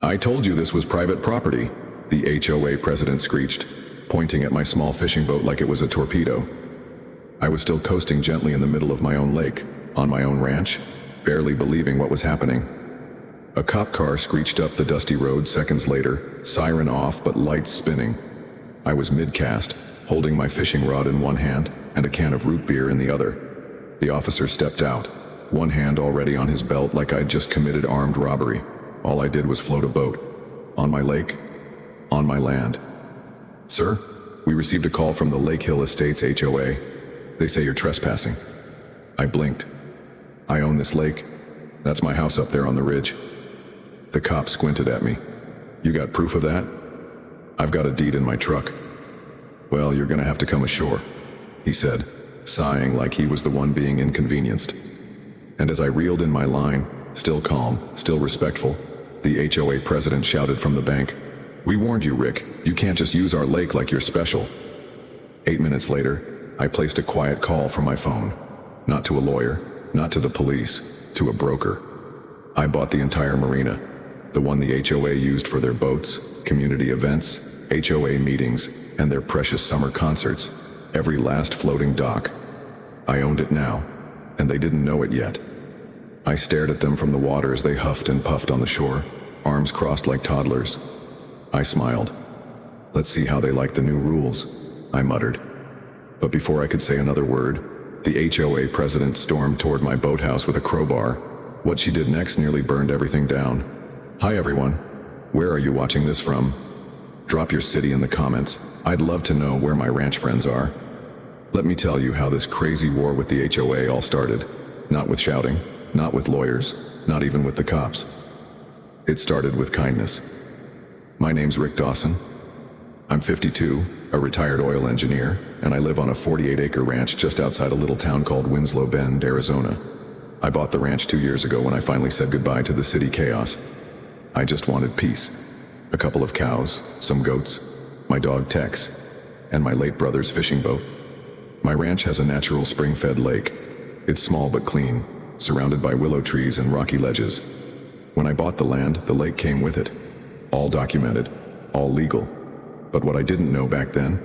"I told you this was private property," the HOA president screeched, pointing at my small fishing boat like it was a torpedo. I was still coasting gently in the middle of my own lake, on my own ranch, barely believing what was happening. A cop car screeched up the dusty road seconds later, siren off but lights spinning. I was mid-cast, holding my fishing rod in one hand and a can of root beer in the other. The officer stepped out, one hand already on his belt like I'd just committed armed robbery. All I did was float a boat. On my lake. On my land. "Sir, we received a call from the Lake Hill Estates HOA. They say you're trespassing." I blinked. "I own this lake. That's my house up there on the ridge." The cop squinted at me. "You got proof of that?" "I've got a deed in my truck." "Well, you're gonna have to come ashore," he said, sighing like he was the one being inconvenienced. And as I reeled in my line, still calm, still respectful, the HOA president shouted from the bank, "We warned you, Rick. You can't just use our lake like you're special." 8 minutes later, I placed a quiet call from my phone. Not to a lawyer, not to the police, to a broker. I bought the entire marina, the one the HOA used for their boats, community events, HOA meetings, and their precious summer concerts, every last floating dock. I owned it now, and they didn't know it yet. I stared at them from the water as they huffed and puffed on the shore, arms crossed like toddlers. I smiled. "Let's see how they like the new rules," I muttered. But before I could say another word, the HOA president stormed toward my boathouse with a crowbar. What she did next nearly burned everything down. "Hi everyone. Where are you watching this from? Drop your city in the comments. I'd love to know where my ranch friends are. Let me tell you how this crazy war with the HOA all started. Not with shouting, not with lawyers, not even with the cops. It started with kindness. My name's Rick Dawson. I'm 52, a retired oil engineer, and I live on a 48-acre ranch just outside a little town called Winslow Bend, Arizona. I bought the ranch 2 years ago when I finally said goodbye to the city chaos. I just wanted peace. A couple of cows, some goats, my dog Tex, and my late brother's fishing boat. My ranch has a natural spring-fed lake. It's small but clean, surrounded by willow trees and rocky ledges. When I bought the land, the lake came with it. All documented, all legal. But what I didn't know back then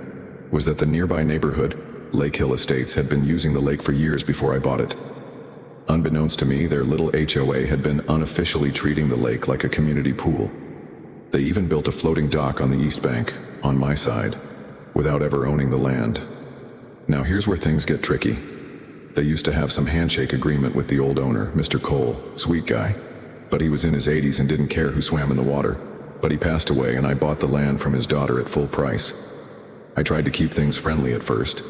was that the nearby neighborhood, Lake Hill Estates, had been using the lake for years before I bought it. Unbeknownst to me, their little HOA had been unofficially treating the lake like a community pool. They even built a floating dock on the east bank, on my side, without ever owning the land. Now here's where things get tricky. They used to have some handshake agreement with the old owner, Mr. Cole, sweet guy. But he was in his 80s and didn't care who swam in the water. But he passed away and I bought the land from his daughter at full price. I tried to keep things friendly at first.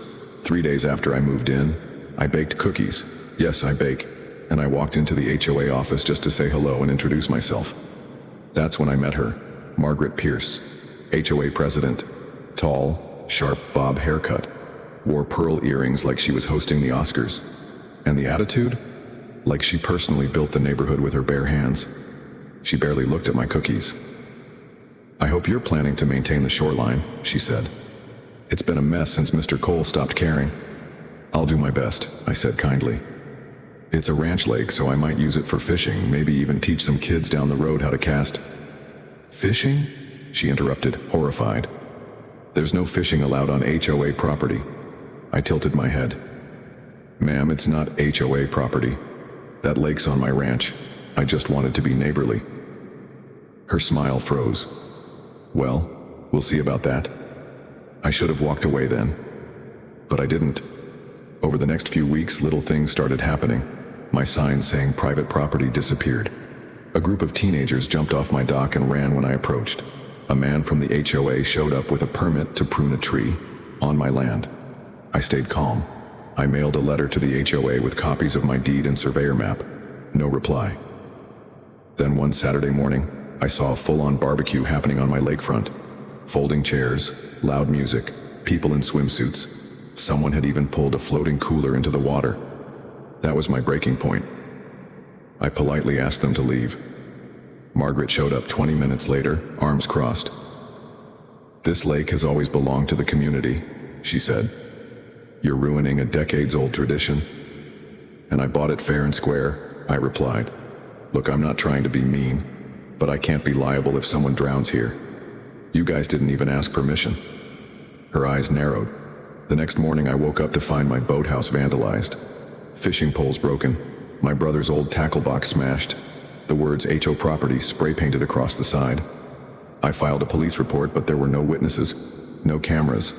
3 days after I moved in, I baked cookies. Yes, I bake. And I walked into the HOA office just to say hello and introduce myself. That's when I met her, Margaret Pierce, HOA president. Tall, sharp bob haircut. Wore pearl earrings like she was hosting the Oscars. And the attitude? Like she personally built the neighborhood with her bare hands. She barely looked at my cookies. "I hope you're planning to maintain the shoreline," she said. "It's been a mess since Mr. Cole stopped caring." "I'll do my best," I said kindly. "It's a ranch lake, so I might use it for fishing, maybe even teach some kids down the road how to cast." "Fishing?" she interrupted, horrified. "There's no fishing allowed on HOA property." I tilted my head. "Ma'am, it's not HOA property. That lake's on my ranch. I just wanted to be neighborly." Her smile froze. "Well, we'll see about that." I should have walked away then. But I didn't. Over the next few weeks, little things started happening. My sign saying private property disappeared. A group of teenagers jumped off my dock and ran when I approached. A man from the HOA showed up with a permit to prune a tree on my land. I stayed calm. I mailed a letter to the HOA with copies of my deed and surveyor map. No reply. Then one Saturday morning, I saw a full-on barbecue happening on my lakefront. Folding chairs, loud music, people in swimsuits. Someone had even pulled a floating cooler into the water. That was my breaking point. I politely asked them to leave. Margaret showed up 20 minutes later, arms crossed. "This lake has always belonged to the community," she said. "You're ruining a decades-old tradition." "And I bought it fair and square," I replied. "Look, I'm not trying to be mean, but I can't be liable if someone drowns here. You guys didn't even ask permission." Her eyes narrowed. The next morning I woke up to find my boathouse vandalized. Fishing poles broken, my brother's old tackle box smashed, the words HO property spray painted across the side. I filed a police report, but there were no witnesses, no cameras,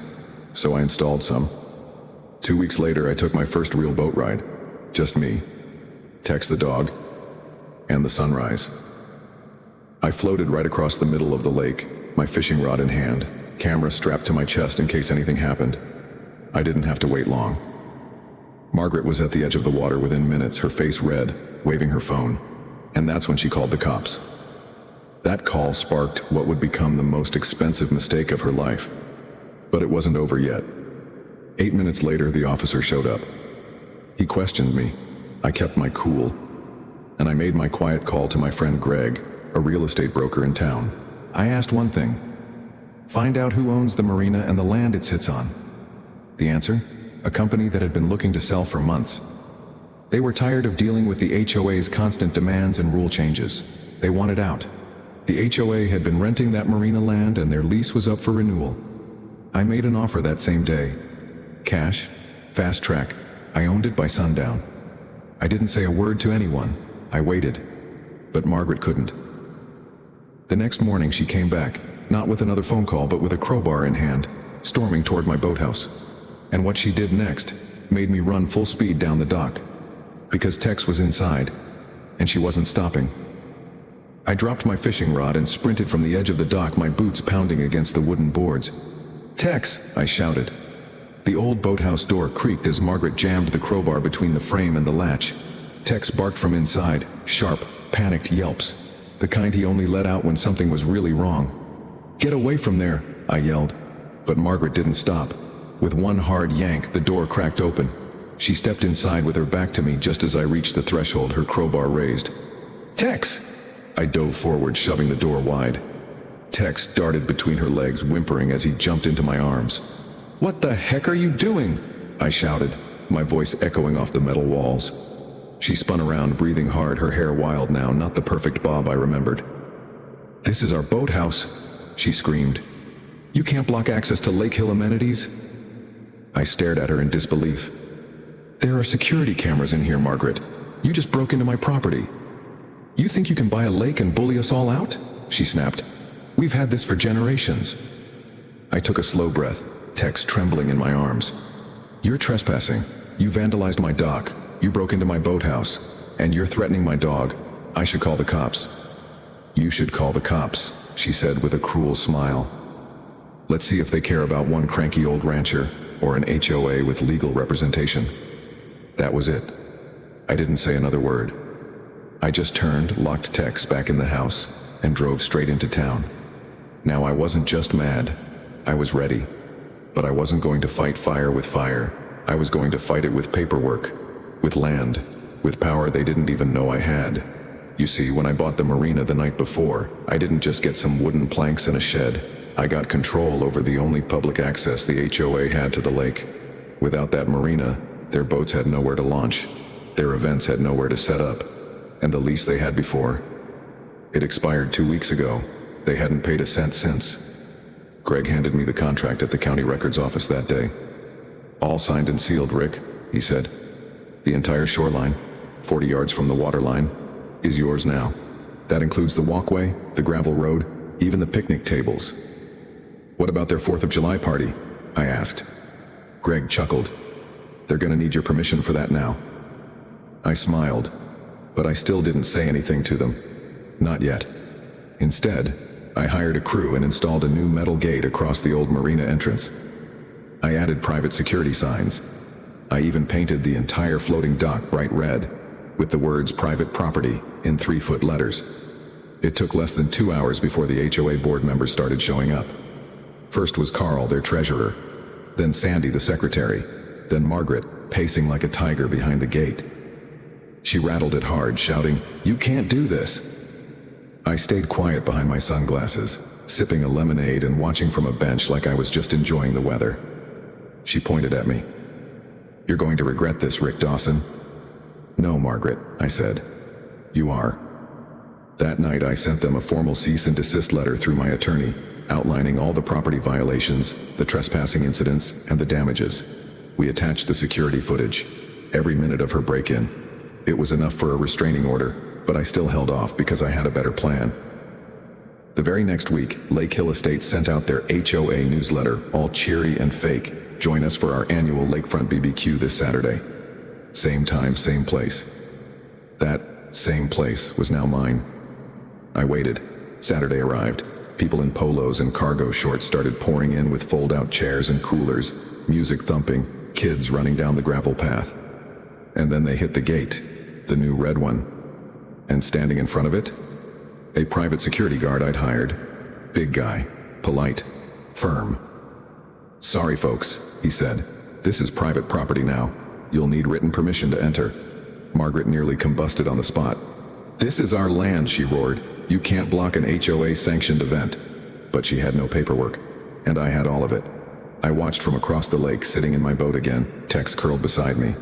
so I installed some. 2 weeks later, I took my first real boat ride. Just me, Tex the dog, and the sunrise. I floated right across the middle of the lake, my fishing rod in hand, camera strapped to my chest in case anything happened. I didn't have to wait long. Margaret was at the edge of the water within minutes, her face red, waving her phone, and that's when she called the cops. That call sparked what would become the most expensive mistake of her life. But it wasn't over yet. 8 minutes later, the officer showed up. He questioned me. I kept my cool, and I made my quiet call to my friend Greg, a real estate broker in town. I asked one thing: find out who owns the marina and the land it sits on. The answer? A company that had been looking to sell for months. They were tired of dealing with the HOA's constant demands and rule changes. They wanted out. The HOA had been renting that marina land and their lease was up for renewal. I made an offer that same day. Cash, fast track. I owned it by sundown. I didn't say a word to anyone. I waited. But Margaret couldn't. The next morning she came back, not with another phone call but with a crowbar in hand, storming toward my boathouse. And what she did next made me run full speed down the dock. Because Tex was inside, and she wasn't stopping. I dropped my fishing rod and sprinted from the edge of the dock, my boots pounding against the wooden boards. "Tex!" I shouted. The old boathouse door creaked as Margaret jammed the crowbar between the frame and the latch. Tex barked from inside, sharp, panicked yelps, the kind he only let out when something was really wrong. "Get away from there!" I yelled. But Margaret didn't stop. With one hard yank, the door cracked open. She stepped inside with her back to me just as I reached the threshold, her crowbar raised. "Tex!" I dove forward, shoving the door wide. Tex darted between her legs, whimpering as he jumped into my arms. "What the heck are you doing?" I shouted, my voice echoing off the metal walls. She spun around, breathing hard, her hair wild now, not the perfect bob I remembered. "This is our boathouse," she screamed. "You can't block access to Lake Hill amenities." I stared at her in disbelief. "There are security cameras in here, Margaret. You just broke into my property. You think you can buy a lake and bully us all out?" she snapped. "We've had this for generations." I took a slow breath, Tex trembling in my arms. "You're trespassing. You vandalized my dock. You broke into my boathouse. And you're threatening my dog. I should call the cops." "You should call the cops," she said with a cruel smile. "Let's see if they care about one cranky old rancher or an HOA with legal representation." That was it. I didn't say another word. I just turned, locked Tex back in the house, and drove straight into town. Now I wasn't just mad. I was ready. But I wasn't going to fight fire with fire. I was going to fight it with paperwork, with land, with power they didn't even know I had. You see, when I bought the marina the night before, I didn't just get some wooden planks and a shed. I got control over the only public access the HOA had to the lake. Without that marina, their boats had nowhere to launch. Their events had nowhere to set up. And the lease they had before, it expired 2 weeks ago. They hadn't paid a cent since. Greg handed me the contract at the county records office that day. "All signed and sealed, Rick," he said. "The entire shoreline, 40 yards from the waterline, is yours now. That includes the walkway, the gravel road, even the picnic tables." "What about their 4th of July party?" I asked. Greg chuckled. "They're gonna need your permission for that now." I smiled, but I still didn't say anything to them. Not yet. Instead, I hired a crew and installed a new metal gate across the old marina entrance. I added private security signs. I even painted the entire floating dock bright red, with the words "private property" in 3-foot letters. It took less than 2 hours before the HOA board members started showing up. First was Carl, their treasurer, then Sandy, the secretary, then Margaret, pacing like a tiger behind the gate. She rattled it hard, shouting, "You can't do this!" I stayed quiet behind my sunglasses, sipping a lemonade and watching from a bench like I was just enjoying the weather. She pointed at me. "You're going to regret this, Rick Dawson." "No, Margaret," I said. "You are." That night I sent them a formal cease and desist letter through my attorney, outlining all the property violations, the trespassing incidents, and the damages. We attached the security footage, every minute of her break-in. It was enough for a restraining order, but I still held off because I had a better plan. The very next week, Lake Hill Estates sent out their HOA newsletter, all cheery and fake. Join us for our annual lakefront BBQ this Saturday. Same time, same place. That same place was now mine. I waited. Saturday arrived. People in polos and cargo shorts started pouring in with fold-out chairs and coolers, music thumping, kids running down the gravel path. And then they hit the gate, the new red one. And standing in front of it, a private security guard I'd hired. Big guy, polite, firm. "Sorry folks," he said. "This is private property now. You'll need written permission to enter." Margaret nearly combusted on the spot. "This is our land," she roared. "You can't block an HOA-sanctioned event." But she had no paperwork, and I had all of it. I watched from across the lake, sitting in my boat again, Tex curled beside me.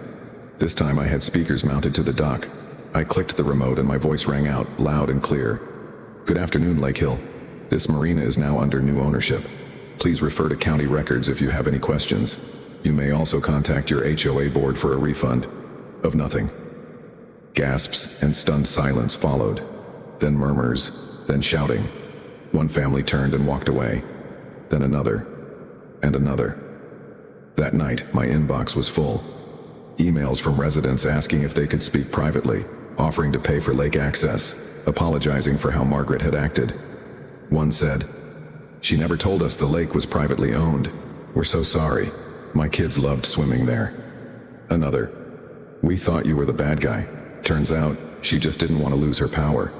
This time I had speakers mounted to the dock. I clicked the remote and my voice rang out, loud and clear. "Good afternoon, Lake Hill. This marina is now under new ownership. Please refer to county records if you have any questions. You may also contact your HOA board for a refund." Of nothing. Gasps and stunned silence followed. Then murmurs, then shouting. One family turned and walked away. Then another. And another. That night, my inbox was full. Emails from residents asking if they could speak privately, offering to pay for lake access, apologizing for how Margaret had acted. One said, "She never told us the lake was privately owned. We're so sorry. My kids loved swimming there." Another, "We thought you were the bad guy. Turns out, she just didn't want to lose her power."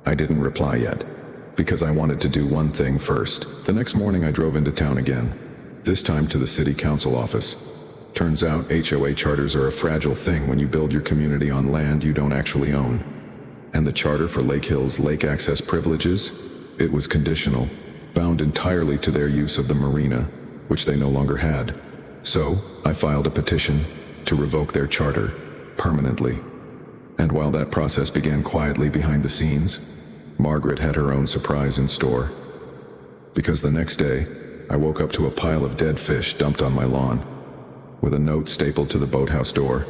I didn't reply yet, because I wanted to do one thing first. The next morning I drove into town again, this time to the city council office. Turns out HOA charters are a fragile thing when you build your community on land you don't actually own. And the charter for Lake Hill's lake access privileges? It was conditional, bound entirely to their use of the marina, which they no longer had. So, I filed a petition to revoke their charter, permanently. And while that process began quietly behind the scenes, Margaret had her own surprise in store. Because the next day, I woke up to a pile of dead fish dumped on my lawn, with a note stapled to the boathouse door.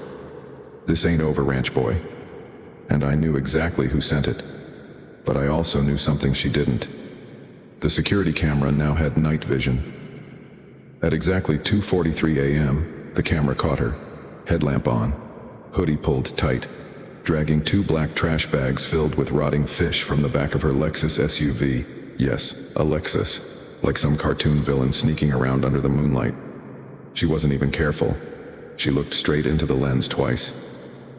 "This ain't over, ranch boy." And I knew exactly who sent it. But I also knew something she didn't. The security camera now had night vision. At exactly 2:43 a.m., the camera caught her, headlamp on, hoodie pulled tight, dragging 2 black trash bags filled with rotting fish from the back of her Lexus SUV. Yes, a Lexus, like some cartoon villain sneaking around under the moonlight. She wasn't even careful. She looked straight into the lens twice.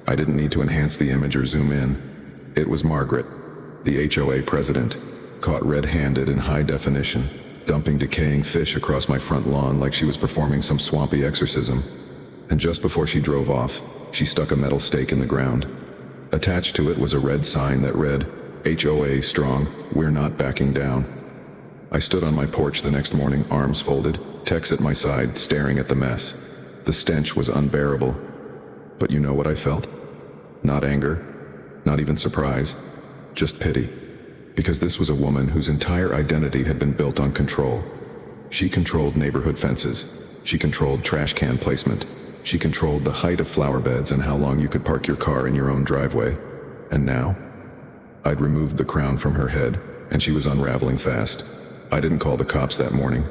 I didn't need to enhance the image or zoom in. It was Margaret, the HOA president, caught red-handed in high definition, dumping decaying fish across my front lawn like she was performing some swampy exorcism. And just before she drove off, she stuck a metal stake in the ground. Attached to it was a red sign that read, "HOA strong, we're not backing down." I stood on my porch the next morning, arms folded, Tex at my side, staring at the mess. The stench was unbearable. But you know what I felt? Not anger, not even surprise, just pity. Because this was a woman whose entire identity had been built on control. She controlled neighborhood fences. She controlled trash can placement. She controlled the height of flower beds and how long you could park your car in your own driveway. And now? I'd removed the crown from her head, and she was unraveling fast. I didn't call the cops that morning.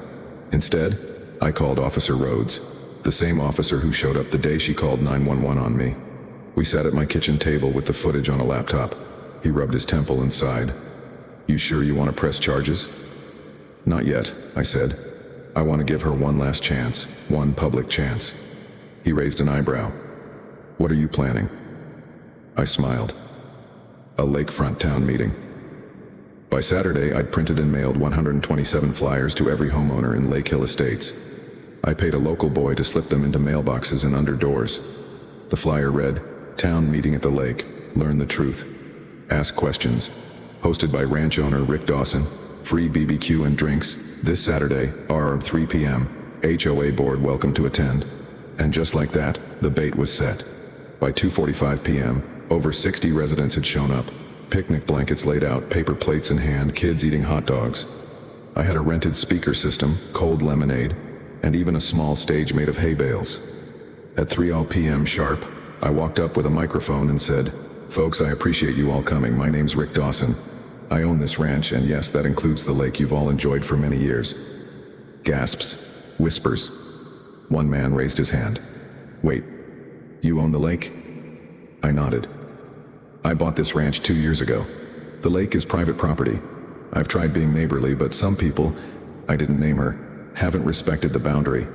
Instead, I called Officer Rhodes, the same officer who showed up the day she called 911 on me. We sat at my kitchen table with the footage on a laptop. He rubbed his temple and sighed. "You sure you want to press charges?" "Not yet," I said. "I want to give her one last chance, one public chance." He raised an eyebrow. "What are you planning?" I smiled. "A lakefront town meeting." By Saturday, I'd printed and mailed 127 flyers to every homeowner in Lake Hill Estates. I paid a local boy to slip them into mailboxes and under doors. The flyer read, "Town meeting at the lake. Learn the truth. Ask questions." Hosted by ranch owner Rick Dawson. Free BBQ and drinks. This Saturday, hour 3 p.m. HOA board welcome to attend. And just like that, the bait was set. By 2:45 p.m., over 60 residents had shown up. Picnic blankets laid out, paper plates in hand, kids eating hot dogs. I had a rented speaker system, cold lemonade, and even a small stage made of hay bales. At 3:00 p.m. sharp, I walked up with a microphone and said, "Folks, I appreciate you all coming. My name's Rick Dawson. I own this ranch, and yes, that includes the lake you've all enjoyed for many years." Gasps, whispers. One man raised his hand. "Wait, you own the lake?" I nodded. "I bought this ranch 2 years ago. The lake is private property. I've tried being neighborly, but some people, I didn't name her, haven't respected the boundary.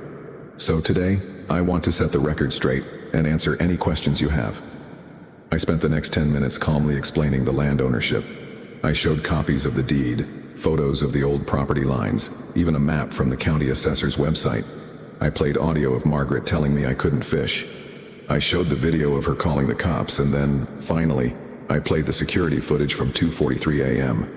So today, I want to set the record straight and answer any questions you have." I spent the next 10 minutes calmly explaining the land ownership. I showed copies of the deed, photos of the old property lines, even a map from the county assessor's website. I played audio of Margaret telling me I couldn't fish. I showed the video of her calling the cops, and then, finally, I played the security footage from 2:43 a.m.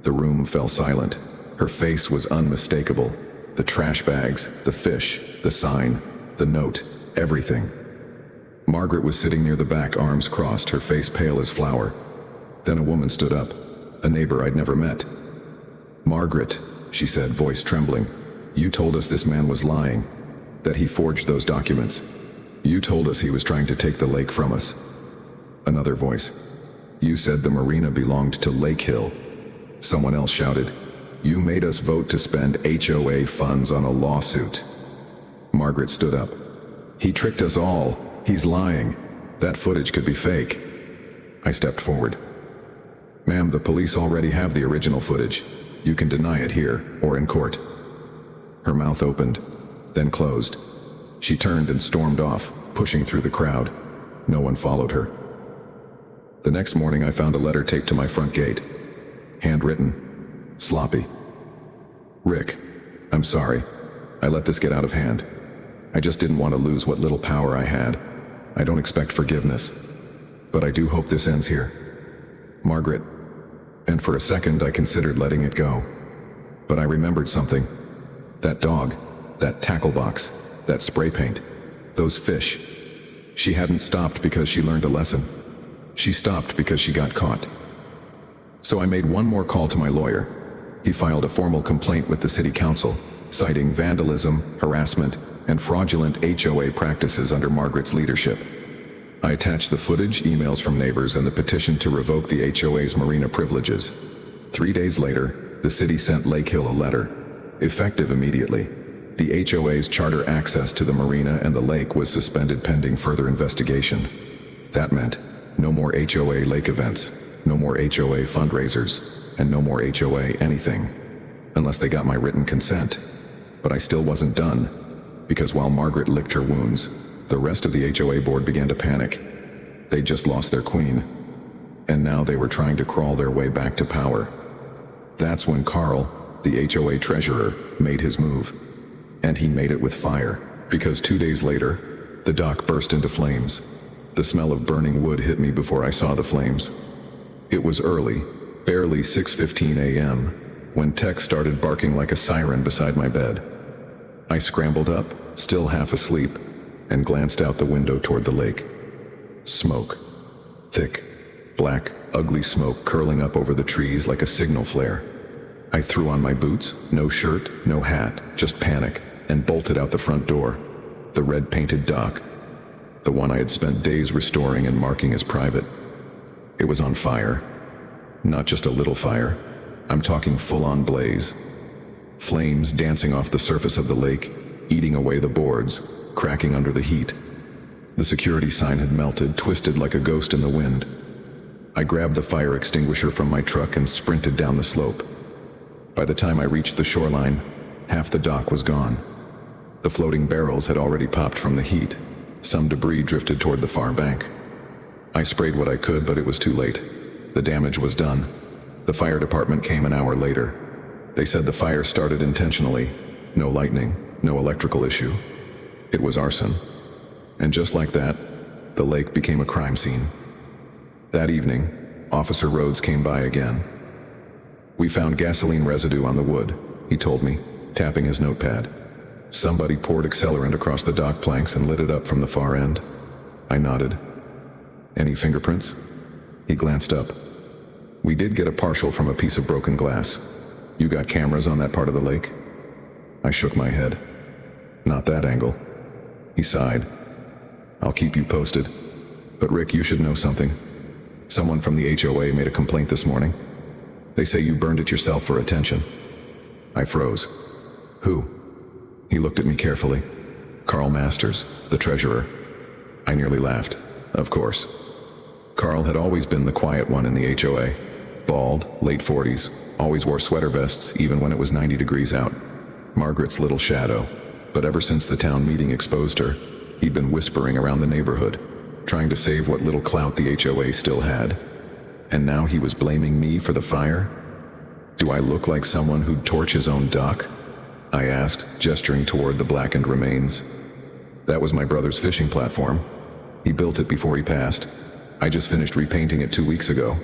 The room fell silent. Her face was unmistakable. The trash bags, the fish, the sign, the note, everything. Margaret was sitting near the back, arms crossed, her face pale as flour. Then a woman stood up, a neighbor I'd never met. "Margaret," she said, voice trembling, "you told us this man was lying, that he forged those documents. You told us he was trying to take the lake from us." Another voice, "You said the marina belonged to Lake Hill." Someone else shouted, "You made us vote to spend HOA funds on a lawsuit." Margaret stood up. "He tricked us all. He's lying. That footage could be fake." I stepped forward. "Ma'am, the police already have the original footage. You can deny it here or in court." Her mouth opened, then closed. She turned and stormed off, pushing through the crowd. No one followed her. The next morning I found a letter taped to my front gate. Handwritten. Sloppy. "Rick, I'm sorry. I let this get out of hand. I just didn't want to lose what little power I had. I don't expect forgiveness. But I do hope this ends here. Margaret." And for a second I considered letting it go. But I remembered something. That dog, that tackle box, that spray paint, those fish. She hadn't stopped because she learned a lesson. She stopped because she got caught. So I made one more call to my lawyer. He filed a formal complaint with the city council, citing vandalism, harassment, and fraudulent HOA practices under Margaret's leadership. I attached the footage, emails from neighbors, and the petition to revoke the HOA's marina privileges. 3 days later, the city sent Lake Hill a letter, effective immediately. The HOA's charter access to the marina and the lake was suspended pending further investigation. That meant no more HOA lake events, no more HOA fundraisers, and no more HOA anything, unless they got my written consent. But I still wasn't done, because while Margaret licked her wounds, the rest of the HOA board began to panic. They'd just lost their queen, and now they were trying to crawl their way back to power. That's when Carl, the HOA treasurer, made his move. And he made it with fire, because 2 days later, the dock burst into flames. The smell of burning wood hit me before I saw the flames. It was early, barely 6:15 a.m., when Tech started barking like a siren beside my bed. I scrambled up, still half asleep, and glanced out the window toward the lake. Smoke. Thick, black, ugly smoke curling up over the trees like a signal flare. I threw on my boots, no shirt, no hat, just panic, and bolted out the front door. The red-painted dock, the one I had spent days restoring and marking as private. It was on fire. Not just a little fire. I'm talking full-on blaze. Flames dancing off the surface of the lake, eating away the boards, cracking under the heat. The security sign had melted, twisted like a ghost in the wind. I grabbed the fire extinguisher from my truck and sprinted down the slope. By the time I reached the shoreline, half the dock was gone. The floating barrels had already popped from the heat. Some debris drifted toward the far bank. I sprayed what I could, but it was too late. The damage was done. The fire department came an hour later. They said the fire started intentionally. No lightning, no electrical issue. It was arson. And just like that, the lake became a crime scene. That evening, Officer Rhodes came by again. "We found gasoline residue on the wood," he told me, tapping his notepad. "Somebody poured accelerant across the dock planks and lit it up from the far end." I nodded. "Any fingerprints?" He glanced up. We did get a partial from a piece of broken glass. You got cameras on that part of the lake? I shook my head. Not that angle. He sighed. I'll keep you posted. But Rick, you should know something. Someone from the HOA made a complaint this morning. They say you burned it yourself for attention. I froze. Who? He looked at me carefully. Carl Masters, the treasurer. I nearly laughed. Of course. Carl had always been the quiet one in the HOA. Bald, late 40s, always wore sweater vests even when it was 90 degrees out. Margaret's little shadow. But ever since the town meeting exposed her, he'd been whispering around the neighborhood, trying to save what little clout the HOA still had. And now he was blaming me for the fire? Do I look like someone who'd torch his own dock? I asked, gesturing toward the blackened remains. That was my brother's fishing platform. He built it before he passed. I just finished repainting it 2 weeks ago.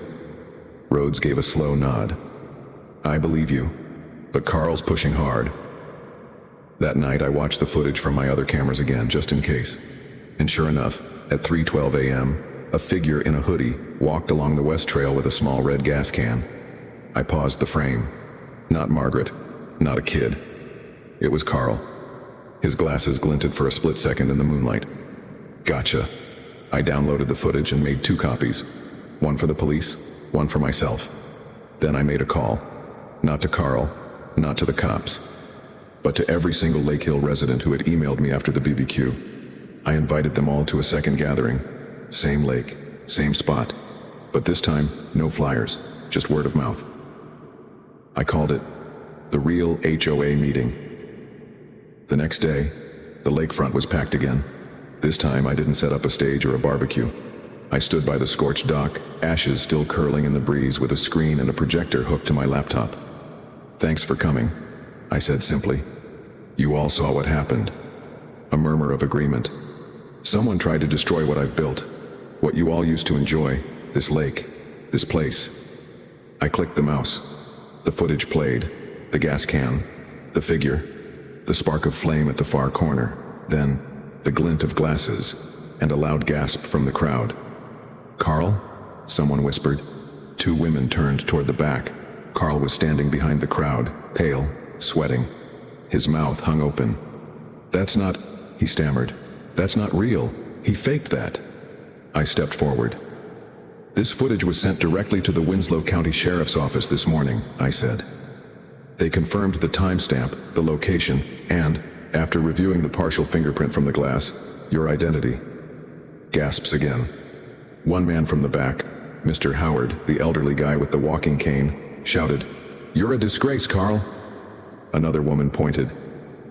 Rhodes gave a slow nod. I believe you, but Carl's pushing hard. That night I watched the footage from my other cameras again, just in case. And sure enough, at 3:12 a.m., a figure in a hoodie walked along the west trail with a small red gas can. I paused the frame. Not Margaret, not a kid. It was Carl. His glasses glinted for a split second in the moonlight. Gotcha. I downloaded the footage and made 2 copies. One for the police, one for myself. Then I made a call. Not to Carl, not to the cops, but to every single Lake Hill resident who had emailed me after the BBQ. I invited them all to a second gathering. Same lake, same spot. But this time, no flyers, just word of mouth. I called it the real HOA meeting. The next day, the lakefront was packed again. This time I didn't set up a stage or a barbecue. I stood by the scorched dock, ashes still curling in the breeze, with a screen and a projector hooked to my laptop. Thanks for coming, I said simply. You all saw what happened. A murmur of agreement. Someone tried to destroy what I've built, what you all used to enjoy, this lake, this place. I clicked the mouse. The footage played, the gas can, the figure, the spark of flame at the far corner, then the glint of glasses, and a loud gasp from the crowd. Carl? Someone whispered. 2 women turned toward the back. Carl was standing behind the crowd, pale, sweating. His mouth hung open. That's not, he stammered. That's not real. He faked that. I stepped forward. This footage was sent directly to the Winslow County Sheriff's Office this morning, I said. They confirmed the timestamp, the location, and, after reviewing the partial fingerprint from the glass, your identity. Gasps again. One man from the back, Mr. Howard, the elderly guy with the walking cane, shouted, "You're a disgrace, Carl." Another woman pointed.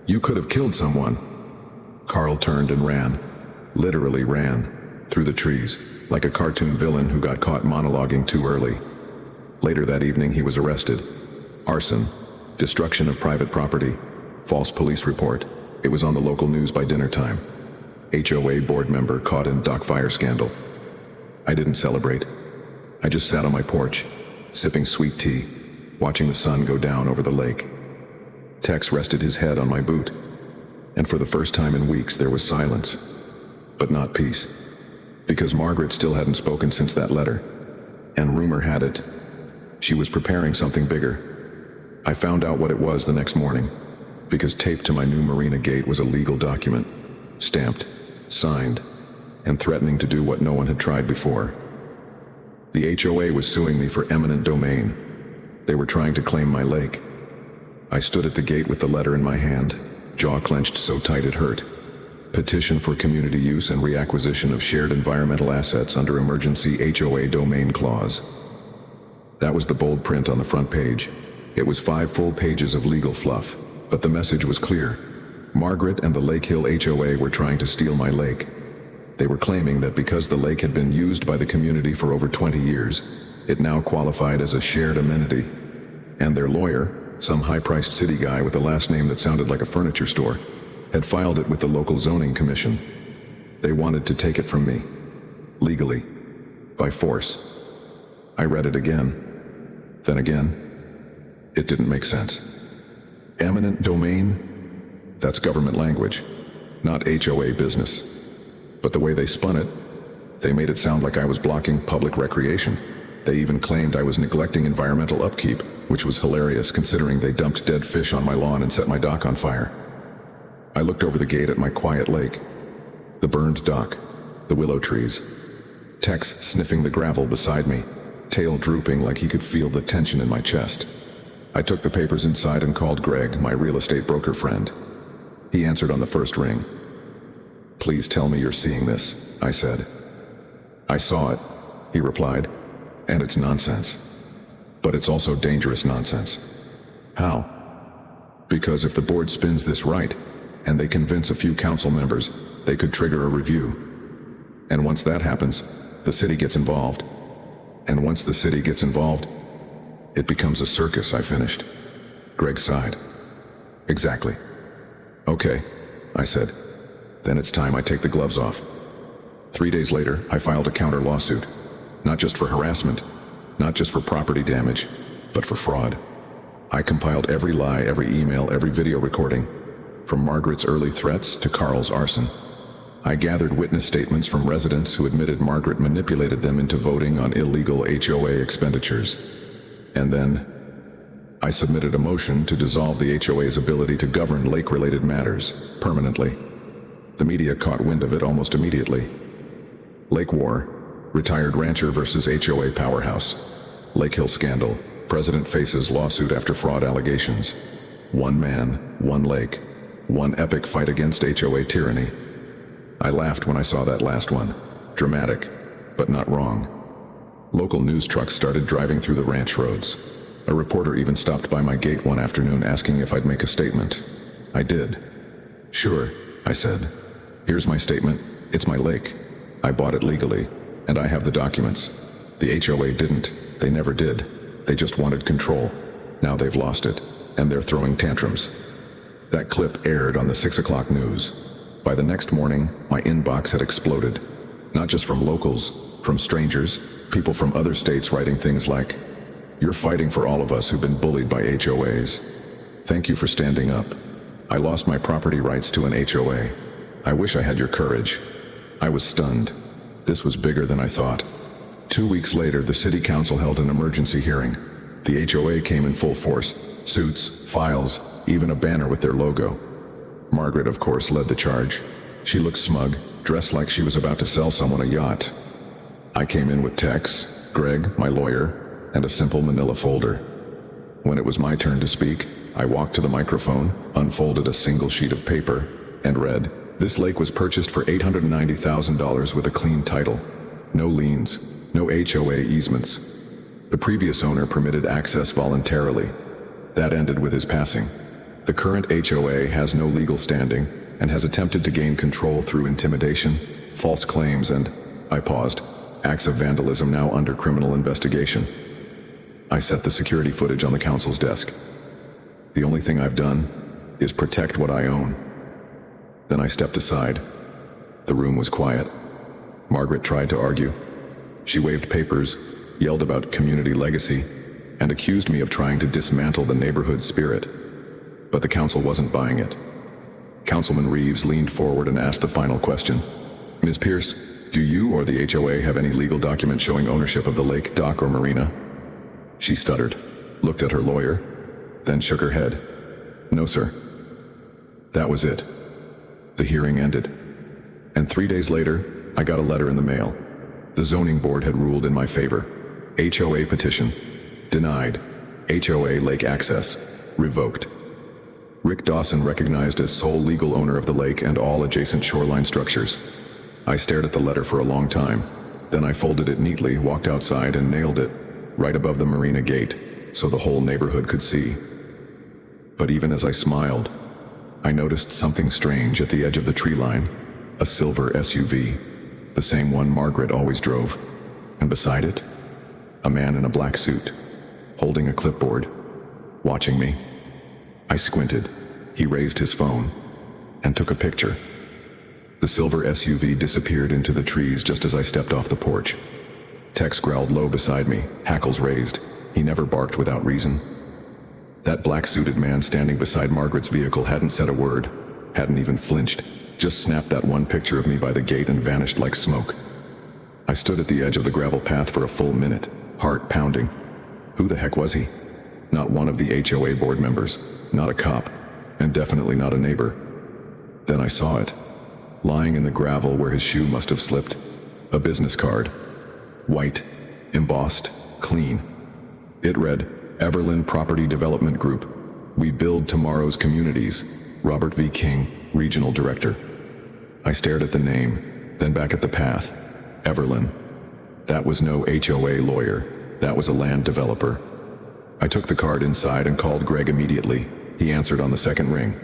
"You could have killed someone." Carl turned and ran. Literally ran. Through the trees, like a cartoon villain who got caught monologuing too early. Later that evening he was arrested. Arson. Destruction of private property. False police report. It was on the local news by dinner time. HOA board member caught in dock fire scandal. I didn't celebrate. I just sat on my porch, sipping sweet tea, watching the sun go down over the lake. Tex rested his head on my boot, and for the first time in weeks there was silence, but not peace, because Margaret still hadn't spoken since that letter, and rumor had it she was preparing something bigger. I found out what it was the next morning, because taped to my new Marina gate was a legal document, stamped, signed, and threatening to do what no one had tried before. The HOA was suing me for eminent domain. They were trying to claim my lake. I stood at the gate with the letter in my hand, jaw clenched so tight it hurt. Petition for community use and reacquisition of shared environmental assets under emergency HOA domain clause. That was the bold print on the front page. It was 5 full pages of legal fluff, but the message was clear. Margaret and the Lake Hill HOA were trying to steal my lake. They were claiming that because the lake had been used by the community for over 20 years, it now qualified as a shared amenity. And their lawyer, some high-priced city guy with a last name that sounded like a furniture store, had filed it with the local zoning commission. They wanted to take it from me. Legally. By force. I read it again. Then again. It didn't make sense. Eminent domain? That's government language, not HOA business. But the way they spun it, they made it sound like I was blocking public recreation. They even claimed I was neglecting environmental upkeep, which was hilarious considering they dumped dead fish on my lawn and set my dock on fire. I looked over the gate at my quiet lake. The burned dock, the willow trees. Tex sniffing the gravel beside me, tail drooping like he could feel the tension in my chest. I took the papers inside and called Greg, my real estate broker friend. He answered on the first ring. "Please tell me you're seeing this," I said. "I saw it," he replied, "and it's nonsense. But it's also dangerous nonsense." "How?" "Because if the board spins this right, and they convince a few council members, they could trigger a review. And once that happens, the city gets involved. And once the city gets involved, it becomes a circus," I finished. Greg sighed. "Exactly." "Okay," I said. "Then it's time I take the gloves off." 3 days later, I filed a counter lawsuit. Not just for harassment, not just for property damage, but for fraud. I compiled every lie, every email, every video recording, from Margaret's early threats to Carl's arson. I gathered witness statements from residents who admitted Margaret manipulated them into voting on illegal HOA expenditures. And then, I submitted a motion to dissolve the HOA's ability to govern lake-related matters permanently. The media caught wind of it almost immediately. Lake War, retired rancher versus HOA powerhouse. Lake Hill scandal, president faces lawsuit after fraud allegations. One man, one lake, one epic fight against HOA tyranny. I laughed when I saw that last one. Dramatic, but not wrong. Local news trucks started driving through the ranch roads. A reporter even stopped by my gate one afternoon asking if I'd make a statement. I did. "Sure," I said. "Here's my statement. It's my lake. I bought it legally, and I have the documents. The HOA didn't. They never did. They just wanted control. Now they've lost it, and they're throwing tantrums." That clip aired on the 6 o'clock news. By the next morning, my inbox had exploded. Not just from locals, from strangers, people from other states writing things like, "You're fighting for all of us who've been bullied by HOAs. Thank you for standing up. I lost my property rights to an HOA. I wish I had your courage." I was stunned. This was bigger than I thought. 2 weeks later, the city council held an emergency hearing. The HOA came in full force. Suits, files, even a banner with their logo. Margaret, of course, led the charge. She looked smug, dressed like she was about to sell someone a yacht. I came in with Tex, Greg, my lawyer, and a simple manila folder. When it was my turn to speak, I walked to the microphone, unfolded a single sheet of paper, and read, "This lake was purchased for $890,000 with a clean title. No liens, no HOA easements. The previous owner permitted access voluntarily. That ended with his passing. The current HOA has no legal standing and has attempted to gain control through intimidation, false claims, and," I paused, "acts of vandalism now under criminal investigation." I set the security footage on the council's desk. "The only thing I've done is protect what I own." Then I stepped aside. The room was quiet. Margaret tried to argue. She waved papers, yelled about community legacy, and accused me of trying to dismantle the neighborhood spirit. But the council wasn't buying it. Councilman Reeves leaned forward and asked the final question. "Ms. Pierce, do you or the HOA have any legal document showing ownership of the lake, dock, or marina?" She stuttered, looked at her lawyer, then shook her head. "No, sir." That was it. The hearing ended. And 3 days later, I got a letter in the mail. The zoning board had ruled in my favor. HOA petition. Denied. HOA lake access. Revoked. Rick Dawson recognized as sole legal owner of the lake and all adjacent shoreline structures. I stared at the letter for a long time. Then I folded it neatly, walked outside, and nailed it, right above the marina gate, so the whole neighborhood could see. But even as I smiled, I noticed something strange at the edge of the tree line. A silver SUV, the same one Margaret always drove. And beside it, a man in a black suit, holding a clipboard, watching me. I squinted. He raised his phone and took a picture. The silver SUV disappeared into the trees just as I stepped off the porch. Tex growled low beside me, hackles raised. He never barked without reason. That black-suited man standing beside Margaret's vehicle hadn't said a word, hadn't even flinched, just snapped that one picture of me by the gate and vanished like smoke. I stood at the edge of the gravel path for a full minute, heart pounding. Who the heck was he? Not one of the HOA board members, not a cop, and definitely not a neighbor. Then I saw it, lying in the gravel where his shoe must have slipped. A business card. White, embossed, clean. It read, Everlyn Property Development Group. We build tomorrow's communities. Robert V. King, Regional Director. I stared at the name, then back at the path. Everlyn. That was no HOA lawyer. That was a land developer. I took the card inside and called Greg immediately. He answered on the second ring.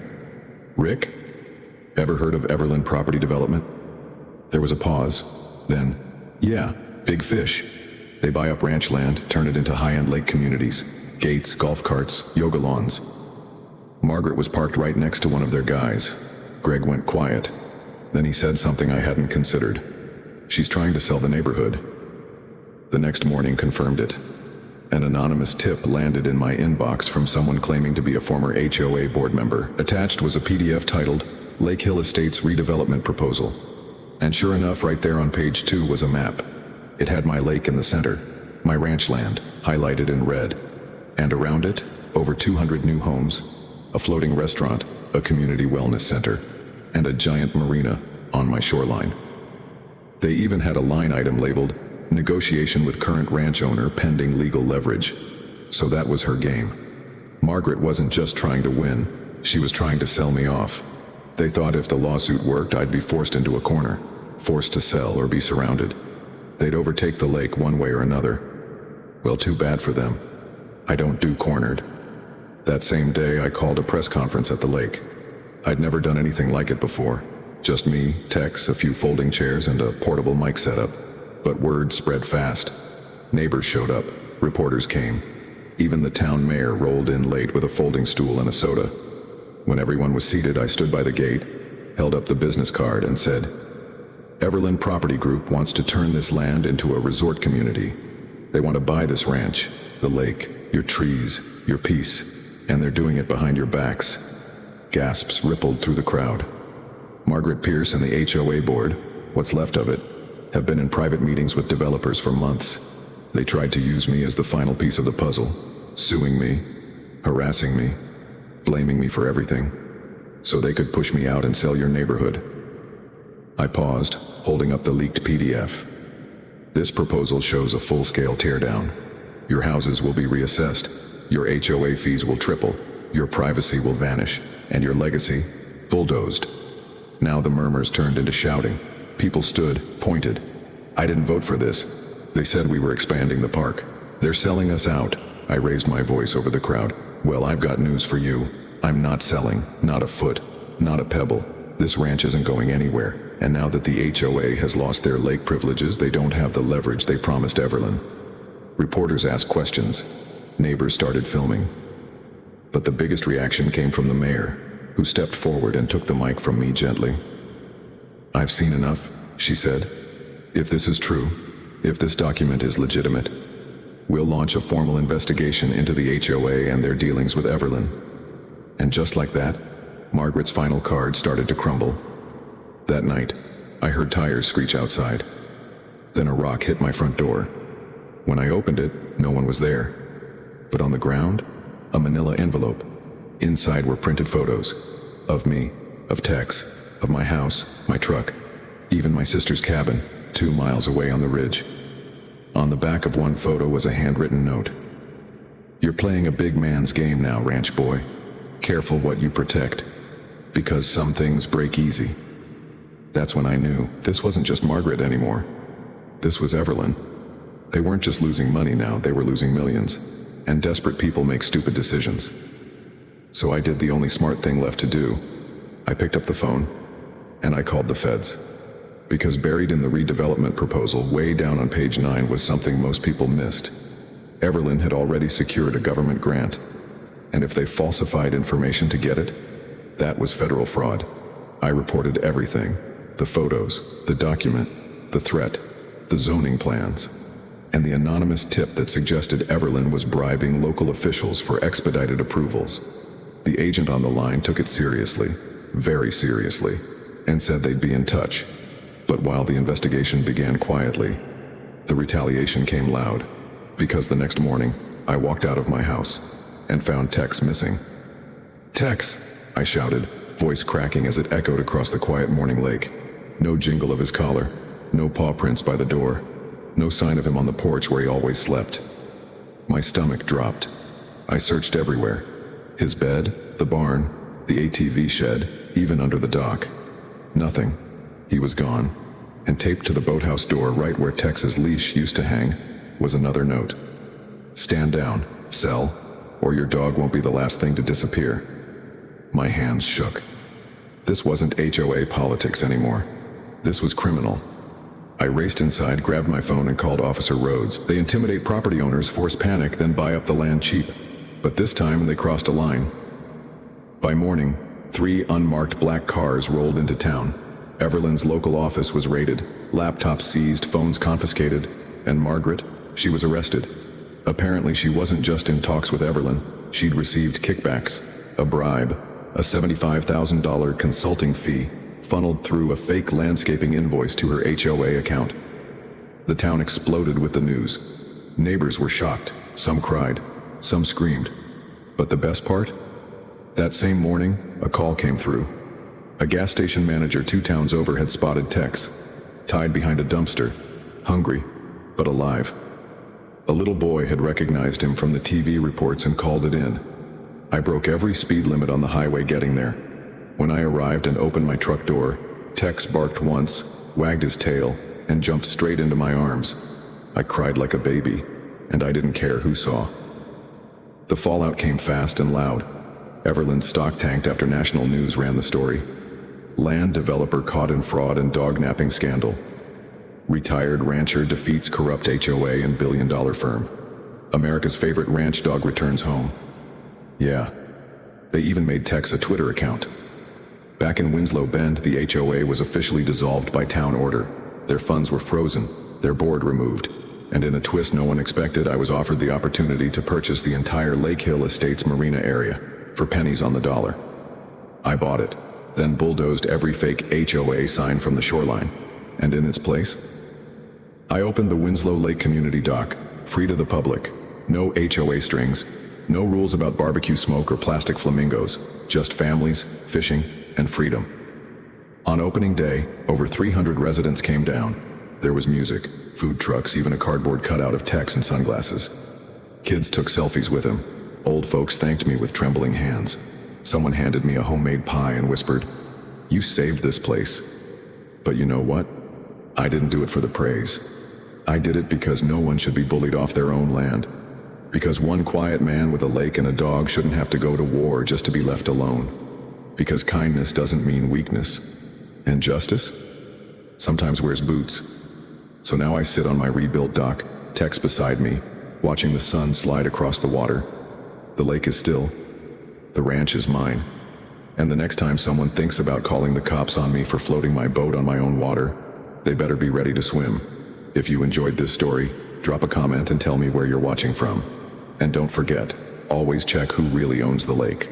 Rick? Ever heard of Everlyn Property Development? There was a pause. Then, yeah, big fish. They buy up ranch land, turn it into high-end lake communities. Gates, golf carts, yoga lawns. Margaret was parked right next to one of their guys. Greg went quiet. Then he said something I hadn't considered. She's trying to sell the neighborhood. The next morning confirmed it. An anonymous tip landed in my inbox from someone claiming to be a former HOA board member. Attached was a PDF titled, Lake Hill Estates Redevelopment Proposal. And sure enough, right there on page 2 was a map. It had my lake in the center, my ranch land, highlighted in red. And around it, over 200 new homes, a floating restaurant, a community wellness center, and a giant marina on my shoreline. They even had a line item labeled, Negotiation with current ranch owner pending legal leverage. So that was her game. Margaret wasn't just trying to win, she was trying to sell me off. They thought if the lawsuit worked, I'd be forced into a corner, forced to sell or be surrounded. They'd overtake the lake one way or another. Well, too bad for them. I don't do cornered. That same day, I called a press conference at the lake. I'd never done anything like it before. Just me, Tex, a few folding chairs, and a portable mic setup. But word spread fast. Neighbors showed up, reporters came. Even the town mayor rolled in late with a folding stool and a soda. When everyone was seated, I stood by the gate, held up the business card and said, Everlyn Property Group wants to turn this land into a resort community. They want to buy this ranch, the lake, your trees, your peace, and they're doing it behind your backs. Gasps rippled through the crowd. Margaret Pierce and the HOA board, what's left of it, have been in private meetings with developers for months. They tried to use me as the final piece of the puzzle, suing me, harassing me, blaming me for everything, so they could push me out and sell your neighborhood. I paused, holding up the leaked PDF. This proposal shows a full-scale teardown. Your houses will be reassessed, your HOA fees will triple, your privacy will vanish, and your legacy, bulldozed. Now the murmurs turned into shouting. People stood, pointed. I didn't vote for this. They said we were expanding the park. They're selling us out. I raised my voice over the crowd. Well, I've got news for you. I'm not selling, not a foot, not a pebble. This ranch isn't going anywhere. And now that the HOA has lost their lake privileges, they don't have the leverage they promised Everlyn. Reporters asked questions. Neighbors started filming. But the biggest reaction came from the mayor, who stepped forward and took the mic from me gently. I've seen enough, she said. If this is true, if this document is legitimate, we'll launch a formal investigation into the HOA and their dealings with Everlyn. And just like that, Margaret's final card started to crumble. That night, I heard tires screech outside. Then a rock hit my front door. When I opened it, no one was there. But on the ground, a manila envelope. Inside were printed photos. Of me, of Tex, of my house, my truck, even my sister's cabin, 2 miles away on the ridge. On the back of one photo was a handwritten note. You're playing a big man's game now, ranch boy. Careful what you protect, because some things break easy. That's when I knew this wasn't just Margaret anymore. This was Everlyn. They weren't just losing money now, they were losing millions. And desperate people make stupid decisions. So I did the only smart thing left to do. I picked up the phone, and I called the feds. Because buried in the redevelopment proposal way down on page 9 was something most people missed. Everlyn had already secured a government grant, and if they falsified information to get it, that was federal fraud. I reported everything, the photos, the document, the threat, the zoning plans, and the anonymous tip that suggested Everlyn was bribing local officials for expedited approvals. The agent on the line took it seriously, very seriously, and said they'd be in touch. But while the investigation began quietly, the retaliation came loud. Because the next morning, I walked out of my house and found Tex missing. "Tex!" I shouted, voice cracking as it echoed across the quiet morning lake. No jingle of his collar, no paw prints by the door, no sign of him on the porch where he always slept. My stomach dropped. I searched everywhere. His bed, the barn, the ATV shed, even under the dock. Nothing. He was gone. And taped to the boathouse door right where Tex's leash used to hang was another note. "Stand down, sell, or your dog won't be the last thing to disappear." My hands shook. This wasn't HOA politics anymore. This was criminal. I raced inside, grabbed my phone, and called Officer Rhodes. They intimidate property owners, force panic, then buy up the land cheap. But this time they crossed a line. By morning, 3 unmarked black cars rolled into town. Everlynn's local office was raided, laptops seized, phones confiscated, and Margaret, she was arrested. Apparently she wasn't just in talks with Everlynn, she'd received kickbacks, a bribe, a $75,000 consulting fee, funneled through a fake landscaping invoice to her HOA account. The town exploded with the news. Neighbors were shocked, some cried, some screamed. But the best part? That same morning, a call came through. A gas station manager 2 towns over had spotted Tex, tied behind a dumpster, hungry, but alive. A little boy had recognized him from the TV reports and called it in. I broke every speed limit on the highway getting there. When I arrived and opened my truck door, Tex barked once, wagged his tail, and jumped straight into my arms. I cried like a baby, and I didn't care who saw. The fallout came fast and loud. Everlynn's stock tanked after national news ran the story. Land developer caught in fraud and dog-napping scandal. Retired rancher defeats corrupt HOA and billion-dollar firm. America's favorite ranch dog returns home. Yeah, they even made Tex a Twitter account. Back in Winslow Bend, the HOA was officially dissolved by town order. Their funds were frozen, their board removed, and in a twist no one expected, I was offered the opportunity to purchase the entire Lake Hill Estates Marina area for pennies on the dollar. I bought it, then bulldozed every fake HOA sign from the shoreline, and in its place, I opened the Winslow Lake Community Dock, free to the public. No HOA strings, no rules about barbecue smoke or plastic flamingos, just families, fishing, and freedom. On opening day, over 300 residents came down. There was music, food trucks, even a cardboard cutout of Tex in sunglasses. Kids took selfies with him. Old folks thanked me with trembling hands. Someone handed me a homemade pie and whispered, "You saved this place." But you know what? I didn't do it for the praise. I did it because no one should be bullied off their own land. Because one quiet man with a lake and a dog shouldn't have to go to war just to be left alone. Because kindness doesn't mean weakness. And justice sometimes wears boots. So now I sit on my rebuilt dock, Tex beside me, watching the sun slide across the water. The lake is still. The ranch is mine. And the next time someone thinks about calling the cops on me for floating my boat on my own water, they better be ready to swim. If you enjoyed this story, drop a comment and tell me where you're watching from. And don't forget, always check who really owns the lake.